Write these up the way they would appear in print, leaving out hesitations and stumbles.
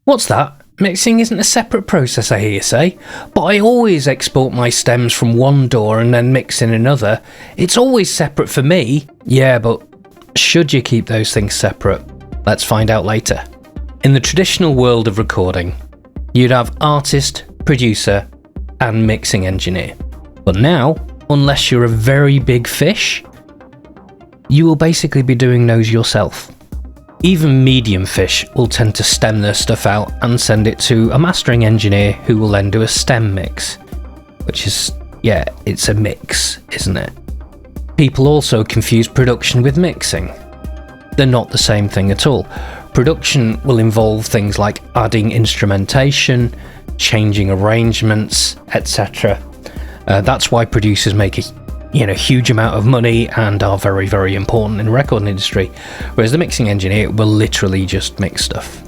What's that? Mixing isn't a separate process, I hear you say, but I always export my stems from one DAW and then mix in another. It's always separate for me. Yeah, but should you keep those things separate? Let's find out later. In the traditional world of recording, you'd have artist, producer, and mixing engineer. But now, unless you're a very big fish, you will basically be doing those yourself. Even medium fish will tend to stem their stuff out and send it to a mastering engineer who will then do a stem mix. Which is, yeah, it's a mix, isn't it? People also confuse production with mixing. They're not the same thing at all. Production will involve things like adding instrumentation, changing arrangements, etc. That's why producers make a huge amount of money and are very, very important in the recording industry, whereas the mixing engineer will literally just mix stuff.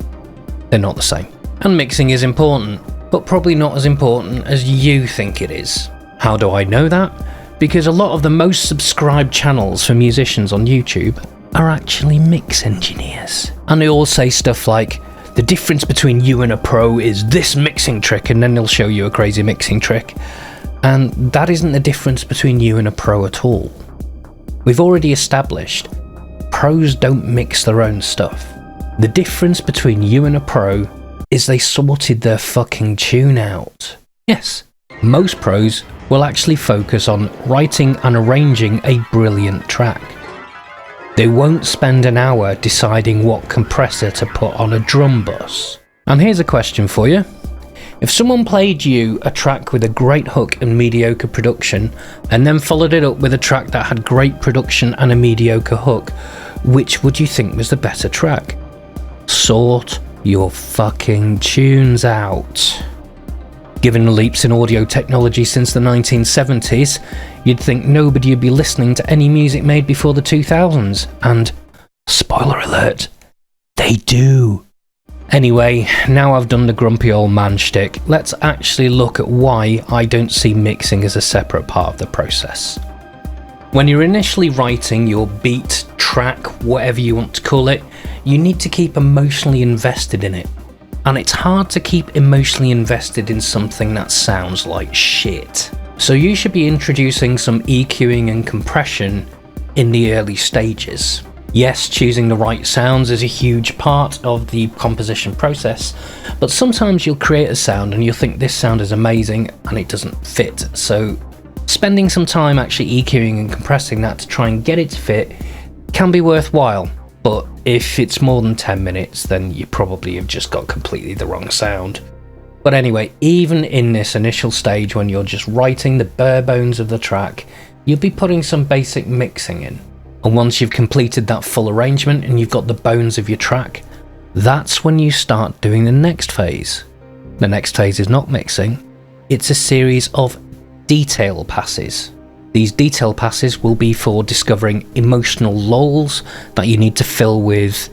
They're not the same. And mixing is important, but probably not as important as you think it is. How do I know that? Because a lot of the most subscribed channels for musicians on YouTube are actually mix engineers. And they all say stuff like, the difference between you and a pro is this mixing trick, and then they'll show you a crazy mixing trick. And that isn't the difference between you and a pro at all. We've already established pros don't mix their own stuff. The difference between you and a pro is they sorted their fucking tune out. Yes, most pros will actually focus on writing and arranging a brilliant track. They won't spend an hour deciding what compressor to put on a drum bus. And here's a question for you. If someone played you a track with a great hook and mediocre production, and then followed it up with a track that had great production and a mediocre hook, which would you think was the better track? Sort your fucking tunes out. Given the leaps in audio technology since the 1970s, you'd think nobody would be listening to any music made before the 2000s, and, spoiler alert, they do. Anyway, now I've done the grumpy old man shtick, let's actually look at why I don't see mixing as a separate part of the process. When you're initially writing your beat, track, whatever you want to call it, you need to keep emotionally invested in it. And it's hard to keep emotionally invested in something that sounds like shit. So you should be introducing some EQing and compression in the early stages. Yes, choosing the right sounds is a huge part of the composition process, but sometimes you'll create a sound and you'll think this sound is amazing and it doesn't fit. So spending some time actually EQing and compressing that to try and get it to fit can be worthwhile. But if it's more than 10 minutes, then you probably have just got completely the wrong sound. But anyway, even in this initial stage when you're just writing the bare bones of the track, you'll be putting some basic mixing in. And once you've completed that full arrangement and you've got the bones of your track, that's when you start doing the next phase. The next phase is not mixing, it's a series of detail passes. These detail passes will be for discovering emotional lulls that you need to fill with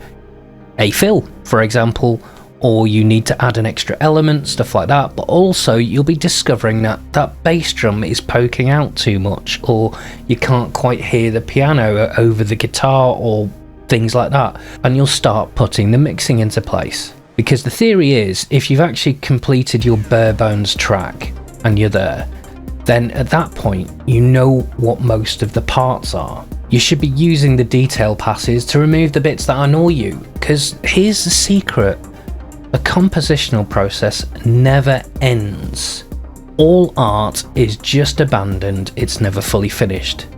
a fill, for example, or you need to add an extra element, stuff like that, but also you'll be discovering that that bass drum is poking out too much, or you can't quite hear the piano over the guitar, or things like that, and you'll start putting the mixing into place. Because the theory is, if you've actually completed your bare bones track and you're there, then at that point you know what most of the parts are. You should be using the detail passes to remove the bits that annoy you, because here's the secret. The compositional process never ends. All art is just abandoned, it's never fully finished.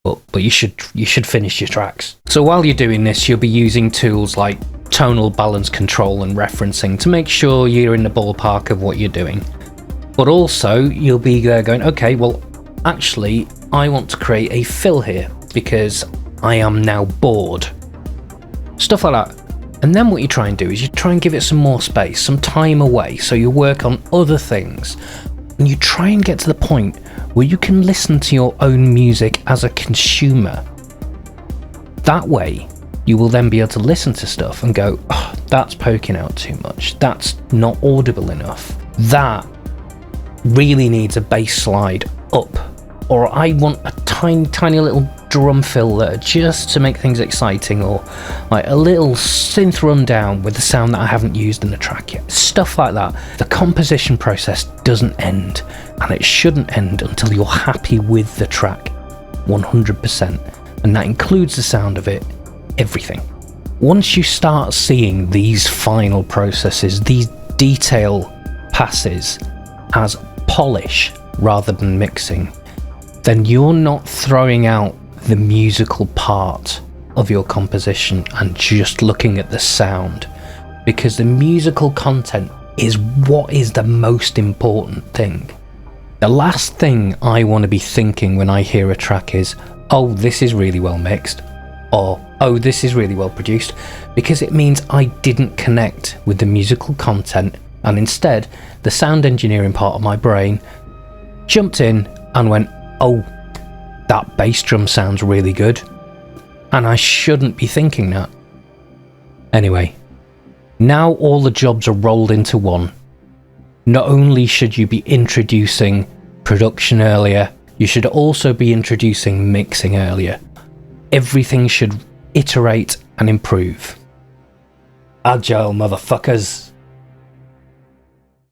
But you should finish your tracks. So while you're doing this, you'll be using tools like tonal balance control and referencing to make sure you're in the ballpark of what you're doing. But also, you'll be there going, okay, well, actually, I want to create a fill here because I am now bored. Stuff like that. And then what you try and do is you try and give it some more space, some time away, so you work on other things. And you try and get to the point where you can listen to your own music as a consumer. That way, you will then be able to listen to stuff and go, oh, that's poking out too much, that's not audible enough, that really needs a bass slide up, or I want a tiny little drum fill that are just to make things exciting, or like a little synth rundown with the sound that I haven't used in the track yet. Stuff like that. The composition process doesn't end, and it shouldn't end until you're happy with the track 100%, and that includes the sound of it, everything. Once you start seeing these final processes, these detail passes as polish rather than mixing, then you're not throwing out the musical part of your composition and just looking at the sound, because the musical content is what is the most important thing. The last thing I want to be thinking when I hear a track is, oh, this is really well mixed, or oh, this is really well produced, because it means I didn't connect with the musical content, and instead the sound engineering part of my brain jumped in and went, oh, that bass drum sounds really good, and I shouldn't be thinking that. Anyway, now all the jobs are rolled into one. Not only should you be introducing production earlier, you should also be introducing mixing earlier. Everything should iterate and improve. Agile, motherfuckers.